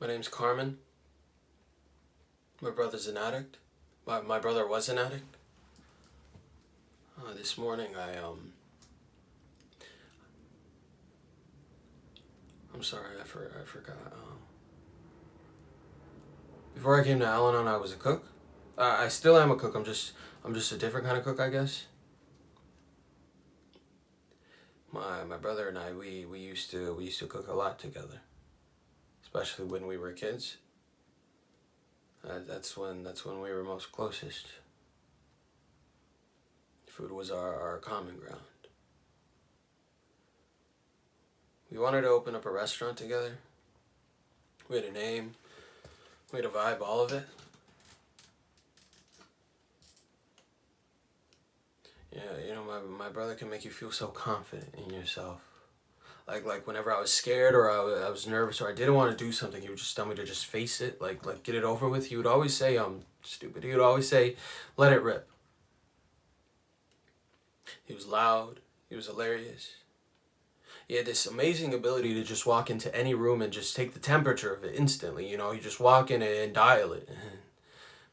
My name's Carmen. My brother's an addict. My brother was an addict. This morning I'm sorry, I forgot. Before I came to Al-Anon, I was a cook. I still am a cook. I'm just a different kind of cook, I guess. My brother and I we used to cook a lot together, especially when we were kids. That's when we were most closest. Food was our common ground. We wanted to open up a restaurant together. We had a name. We had a vibe, all of it. Yeah, my brother can make you feel so confident in yourself. Like whenever I was scared or I was nervous or I didn't want to do something, he would just tell me to just face it, like get it over with. He would always say, stupid. He would always say, let it rip. He was loud. He was hilarious. He had this amazing ability to just walk into any room and just take the temperature of it instantly. You just walk in and dial it.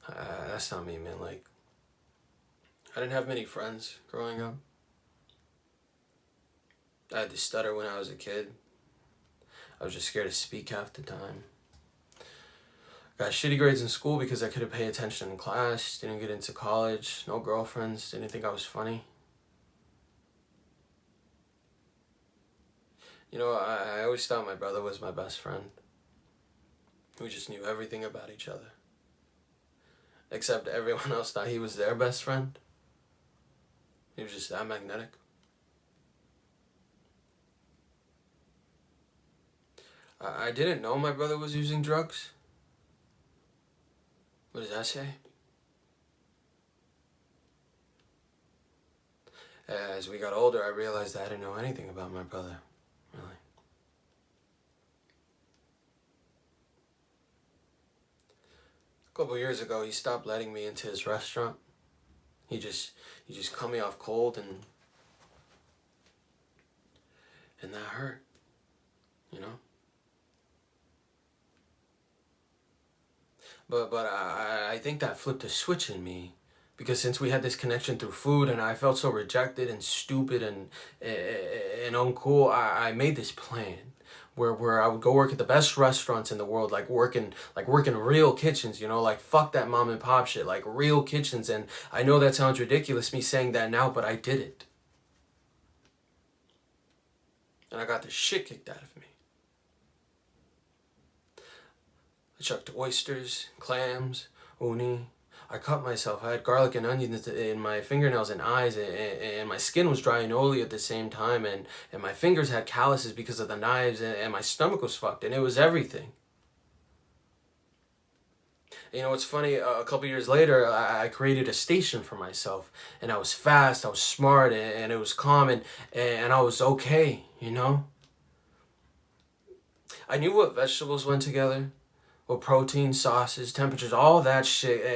That's not me, man. Like, I didn't have many friends growing up. I had to stutter when I was a kid. I was just scared to speak half the time. Got shitty grades in school because I couldn't pay attention in class. Didn't get into college. No girlfriends. Didn't think I was funny. I always thought my brother was my best friend. We just knew everything about each other. Except everyone else thought he was their best friend. He was just that magnetic. I didn't know my brother was using drugs. What does that say? As we got older, I realized I didn't know anything about my brother, really. A couple years ago, he stopped letting me into his restaurant. He just cut me off cold, and that hurt, But I think that flipped a switch in me, because since we had this connection through food and I felt so rejected and stupid and uncool, I made this plan where I would go work at the best restaurants in the world, like working real kitchens, like fuck that mom and pop shit, like real kitchens. And I know that sounds ridiculous, me saying that now, but I did it. And I got the shit kicked out of me. I chucked oysters, clams, uni. I cut myself. I had garlic and onions in my fingernails and eyes, and my skin was dry and oily at the same time, and my fingers had calluses because of the knives, and my stomach was fucked, and it was everything. What's funny, a couple years later, I created a station for myself, and I was fast, I was smart, and it was calm, and I was okay, I knew what vegetables went together. Well, protein, sauces, temperatures, all that shit.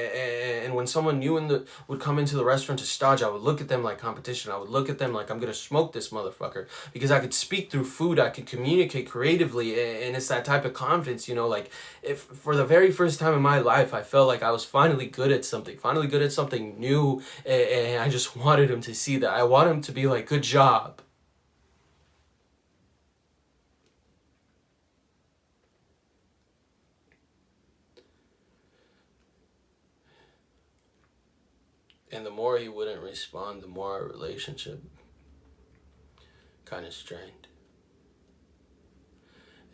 And when someone new would come into the restaurant to stodge, I would look at them like competition. I would look at them like, I'm gonna smoke this motherfucker, because I could speak through food. I could communicate creatively, and it's that type of confidence. If for the very first time in my life, I felt like I was finally good at something new, and I just wanted him to see that. I want him to be like, good job. And the more he wouldn't respond, the more our relationship kind of strained.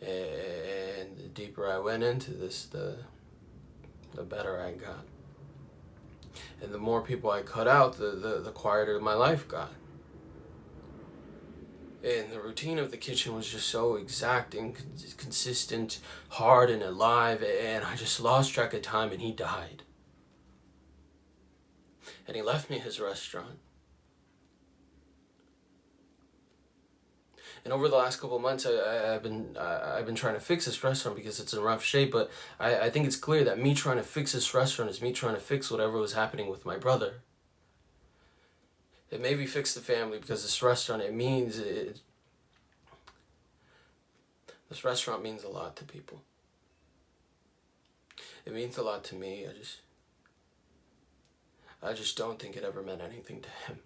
And the deeper I went into this, the better I got. And the more people I cut out, the quieter my life got. And the routine of the kitchen was just so exacting, consistent, hard, and alive, and I just lost track of time, and he died. And he left me his restaurant. And over the last couple of months, I've been trying to fix this restaurant because it's in rough shape. But I think it's clear that me trying to fix this restaurant is me trying to fix whatever was happening with my brother. It maybe fix the family, because this restaurant this restaurant means a lot to people. It means a lot to me. I just don't think it ever meant anything to him.